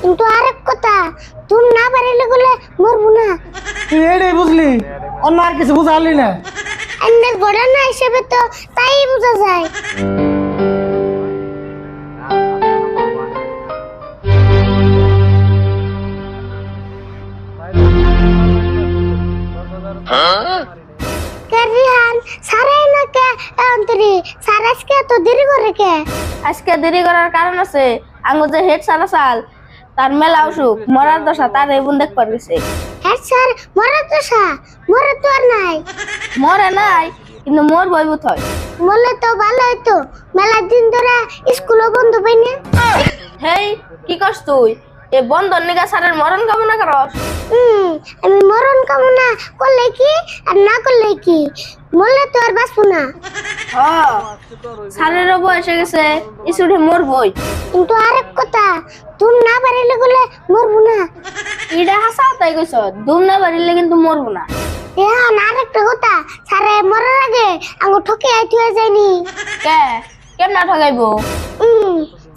কিন্তু আরেক কথা, তুমি না পারিলে বলে মরবো না। তুই এটাই বুঝলি, অন্য আর কিছু বুঝালি না। এমনি ঘটনা হিসেবে তো তাই বোঝা যায়। রিহান সারাই না কে অন্তরি স্যার আজকে এত দেরি করে কে? আজকে দেরি করার কারণ আছে, আঙ্গু যে হেড সারা সাল তার মেলা অসুখ মরার দশা তার এবং দেখবার গেছে। হ্যাঁ স্যার, মরার দশা? মরে তো আর নাই। মরে নাই কিন্তু মোর বইবুত হয়। মরলে তো ভালো হইতো, মেলা দিন ধরে স্কুলও বন্ধ পাই না। হেই কি করছ তুই? এ বন্ধন নিগা স্যারের মরণ কামনা করস? আমি মরণ কামনা করলে কি আর না করলে কি, মরলে তো আর বাঁচবো না। স্যারেরও বয়স হয়ে গেছে, স্টুডে মোর বই। কিন্তু আরেক কথা, তুমি না পারিলে বলে মরবো না। ইডা হাসাও তাই কইছ, দুম না বাড়িলে কিন্তু মরবো না। এখন আরেকটা কথা, স্যারে মরার আগে আঙ্গু ঠকে আইতে হয়ে যায়নি। কে কেমনা ঠগাইবো?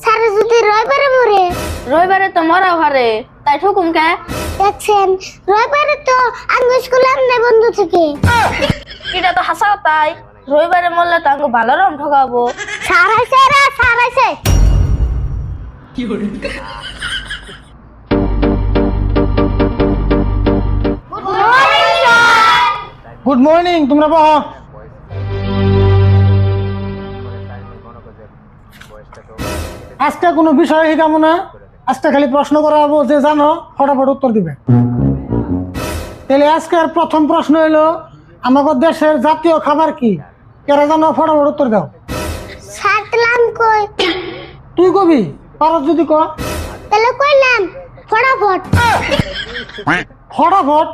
স্যারে যদি রবিবারে মরে? রবিবারে তো মরা ঘরে, তাই ঠকুম কে? দেখছেন, রবিবারে তো আঙ্গু স্কুলে আমনে বন্ধ থেকে। এটা তো হাসাও তাই, রবিবারে মরলে তো আঙ্গু ভালো রকম ঠকাবো। স্যার আইছে রে, স্যার আইছে। গুড মর্নিং, তোমরা বহ। আজকে কোনো বিষয় শিখাবো না, আজকে খালি প্রশ্ন করা হবো, যে জানো ফটাফট উত্তর দিবে। তাহলে আজকের প্রথম প্রশ্ন হলো, আমাদের দেশের জাতীয় খাবার কি? কেরা জানো ফটাফট উত্তর দাও। স্যার দিলাম কই? তুই কবি পারস যদি ক। তাহলে কইলাম ফটাফট। ফটাফট?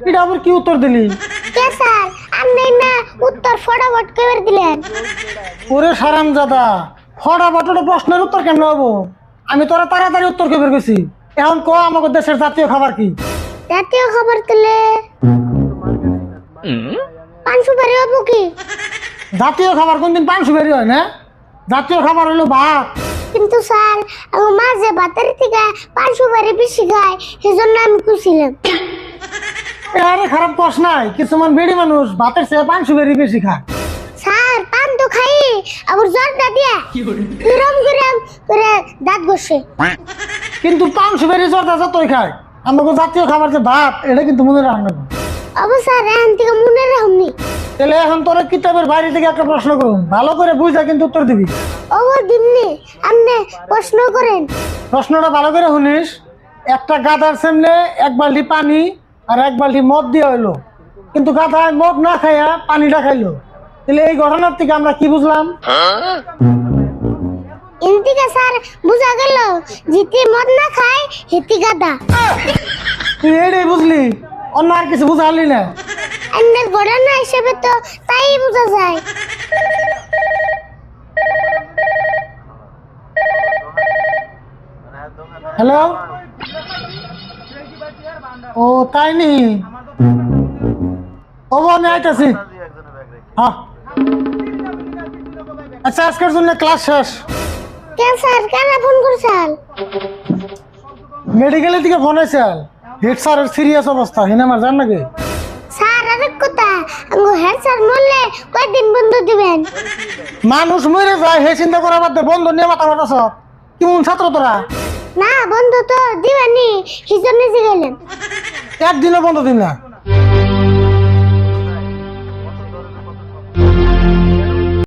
এটা আবার কি উত্তর দিলি? কে স্যার, আপনি না উত্তর ফটাফট কইবার দিলেন? ওরে সারামজাদা, ফটাফট প্রশ্নের উত্তর কেন হবো? আমি তোরা তাড়াতাড়ি উত্তর কেবে গেছি। এখন ক আমাদের দেশের জাতীয় খাবার কি? জাতীয় খাবার তুলে পাঁচশো বাড়ি হবো কি? জাতীয় খাবার কোনদিন পাঁচশো বেরি হয় না? জাতীয় খাবার হলো ভাত। কিন্তু স্যার, আমার মা যে ভাতের থেকে পাঁচশো বাড়ি বেশি খায়, সেজন্য আমি খুশিলাম। আরে খারাপ কস নাই, কিছুমান বেড়ি মানুষ ভাতের চেয়ে পাঁচশো বেরি বেশি খায়। স্যার পান তো খাই, আবার জর্দা দিয়া কিরম কিরম করে দাঁত বসে। কিন্তু পাঁচশো বেরি জর্দা যতই খায়, আমাকে জাতীয় খাবার যে ভাত, এটা কিন্তু মনে রাখবে না। অবশ্য স্যার এখন থেকে মনে রাখুনি। তাহলে এখন তোরা কিতাবের বাইরে থেকে একটা প্রশ্ন করুন, ভালো করে বুঝা কিন্তু উত্তর দিবি। ওগো দিমনি, আপনি প্রশ্ন করেন। প্রশ্নটা ভালো করে শুনিস। একটা গাধার সামনে এক বালতি পানি আর এক বালতি মদ দিয়ে হইলো, কিন্তু গাধায় মদ না খাইয়া পানিটা খাইলো। তাহলে এই ঘটনার থেকে আমরা কি বুঝলাম? এদিকে স্যার বুঝা গেল, জিতি মদ না খায় হেতি গাদা। তুই এটাই বুঝলি, অন্য আর কিছু বুঝালি না। এমনি ঘটনা হিসেবে তো তাই বোঝা যায়। হ্যালো, ও তাই নি? ও আমি আইতাছি। হ্যাঁ, আচ্ছা আজকের জন্য ক্লাস শেষ। কেন স্যার, কেন ফোন করছেন? মেডিকেলের দিকে ফোন হয়েছে, হেড স্যারের সিরিয়াস অবস্থা, হিনা আমার জান নাকি? স্যার আরেক কথা, আঙ্গু হেড স্যার মরলে কয়দিন বন্ধ দিবেন? মানুষ মরে যায়, হে চিন্তা করা বাদ দে, বন্ধ নিয়ে মাথা মাথা সব। কেমন ছাত্র তোরা? না বন্ধ তো দিবেনি, হিজনে গেলেন। একদিনও বন্ধ দিন না।